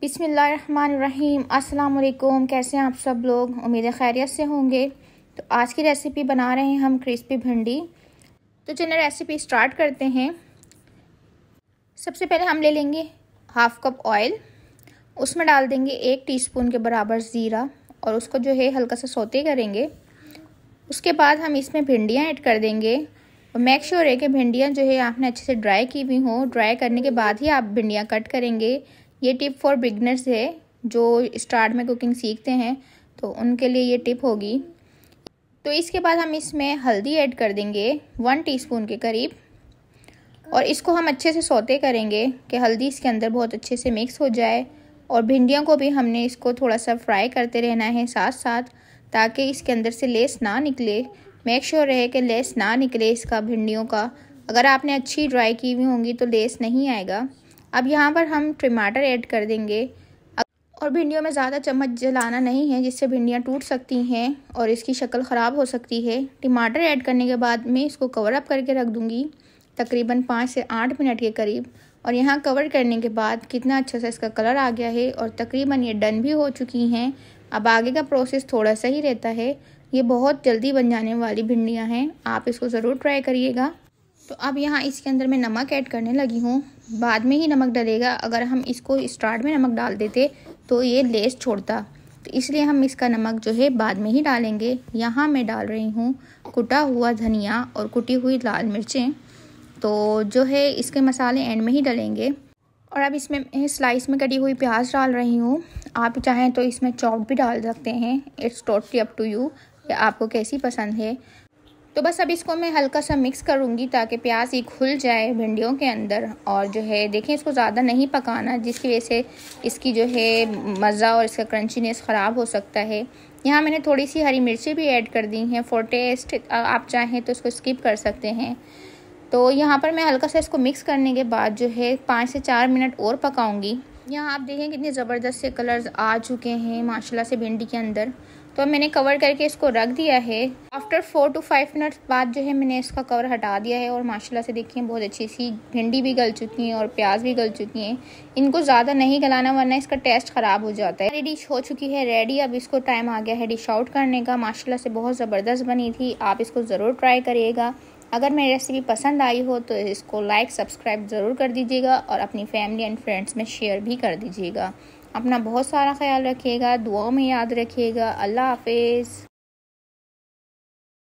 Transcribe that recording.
बिस्मिल्लाहिर्रहमानिर्रहीम। अस्सलाम वालेकुम। कैसे हैं आप सब लोग? उम्मीद है खैरियत से होंगे। तो आज की रेसिपी बना रहे हैं हम क्रिस्पी भिंडी। तो चलिए रेसिपी स्टार्ट करते हैं। सबसे पहले हम ले लेंगे हाफ़ कप ऑयल, उसमें डाल देंगे 1 टीस्पून के बराबर ज़ीरा और उसको जो है हल्का सा सौते करेंगे। उसके बाद हम इसमें भिंडियाँ ऐड कर देंगे और मेक श्योर है कि भिंडियाँ जो है आपने अच्छे से ड्राई की हुई हों। ड्राई करने के बाद ही आप भिंडियाँ कट करेंगे। ये टिप फॉर बिगनर्स है, जो स्टार्ट में कुकिंग सीखते हैं तो उनके लिए ये टिप होगी। तो इसके बाद हम इसमें हल्दी ऐड कर देंगे 1 टीस्पून के करीब और इसको हम अच्छे से सौते करेंगे कि हल्दी इसके अंदर बहुत अच्छे से मिक्स हो जाए। और भिंडियों को भी हमने इसको थोड़ा सा फ्राई करते रहना है साथ साथ, ताकि इसके अंदर से लेस ना निकले। मेक श्योर रहे कि लेस ना निकले इसका भिंडियों का। अगर आपने अच्छी ड्राई की हुई होंगी तो लेस नहीं आएगा। अब यहाँ पर हम टमाटर ऐड कर देंगे और भिंडियों में ज़्यादा चम्मच जलाना नहीं है, जिससे भिंडियाँ टूट सकती हैं और इसकी शक्ल ख़राब हो सकती है। टमाटर ऐड करने के बाद मैं इसको कवर अप करके रख दूँगी तकरीबन 5 से 8 मिनट के करीब। और यहाँ कवर करने के बाद कितना अच्छा सा इसका कलर आ गया है और तकरीबन ये डन भी हो चुकी हैं। अब आगे का प्रोसेस थोड़ा सा ही रहता है। ये बहुत जल्दी बन जाने वाली भिंडियाँ हैं, आप इसको ज़रूर ट्राई करिएगा। तो अब यहाँ इसके अंदर मैं नमक ऐड करने लगी हूँ। बाद में ही नमक डलेगा, अगर हम इसको स्टार्ट में नमक डाल देते तो ये लेस छोड़ता, तो इसलिए हम इसका नमक जो है बाद में ही डालेंगे। यहाँ मैं डाल रही हूँ कुटा हुआ धनिया और कुटी हुई लाल मिर्चें, तो जो है इसके मसाले एंड में ही डलेंगे। और अब इसमें मैं स्लाइस में कटी हुई प्याज डाल रही हूँ। आप चाहें तो इसमें चॉप भी डाल सकते हैं, it's totally up to you कि आपको कैसी पसंद है। तो बस अब इसको मैं हल्का सा मिक्स करूँगी ताकि प्याज ही खुल जाए भिंडियों के अंदर। और जो है देखें, इसको ज़्यादा नहीं पकाना, जिसकी वजह से इसकी जो है मज़ा और इसका क्रंचीनेस ख़राब हो सकता है। यहाँ मैंने थोड़ी सी हरी मिर्ची भी ऐड कर दी हैं फॉर टेस्ट, आप चाहें तो इसको स्किप कर सकते हैं। तो यहाँ पर मैं हल्का सा इसको मिक्स करने के बाद जो है 5 से 4 मिनट और पकाऊँगी। यहाँ आप देखें कितने ज़बरदस्त से कलर्स आ चुके हैं माशाल्लाह से भिंडी के अंदर। तो मैंने कवर करके इसको रख दिया है। आफ्टर 4 to 5 मिनट्स बाद जो है मैंने इसका कवर हटा दिया है और माशाल्लाह से देखिए बहुत अच्छी सी भिंडी भी गल चुकी हैं और प्याज भी गल चुकी हैं। इनको ज़्यादा नहीं गलाना वरना इसका टेस्ट ख़राब हो जाता है। डिश हो चुकी है रेडी। अब इसको टाइम आ गया है डिश आउट करने का। माशाल्लाह से बहुत ज़बरदस्त बनी थी, आप इसको ज़रूर ट्राई करिएगा। अगर मेरी रेसिपी पसंद आई हो तो इसको लाइक सब्सक्राइब ज़रूर कर दीजिएगा और अपनी फैमिली एंड फ्रेंड्स में शेयर भी कर दीजिएगा। अपना बहुत सारा ख्याल रखिएगा, दुआओं में याद रखिएगा। अल्लाह हाफिज़।